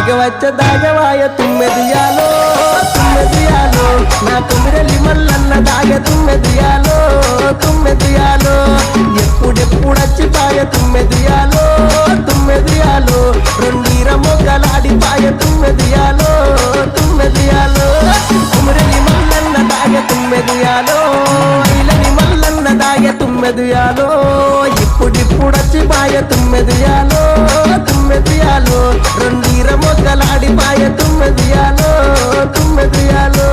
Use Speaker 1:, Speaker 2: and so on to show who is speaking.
Speaker 1: దాగవాయ తుమ్మెదియాలో తుమ్మెదియాలో నా తుమ్మిరెల్లి మల్లన్న దాగ తుమ్మెదియాలో తుమ్మెదియాలో ఎప్పుడెప్పుడచ్చిపాయ తుమ్మెదియాలో తుమ్మెదియాలో రెండీర మొగ్గలాడిపాయ తుమ్మెదియాలో తుమ్మెదియాలో తుమ్మిరెల్లి మల్లన్న దాగ తుమ్మెదియాలో ఇలని మల్లన్న దాగ తుమ్మెదియాలో ఇప్పుడిప్పుడచ్చిపాయ తుమ్మెదియాలో తుమ్మెదియాలో రెండీర మొగ్గలాడిపాయ తుమ్మెదియాలో తుమ్మెదియాలో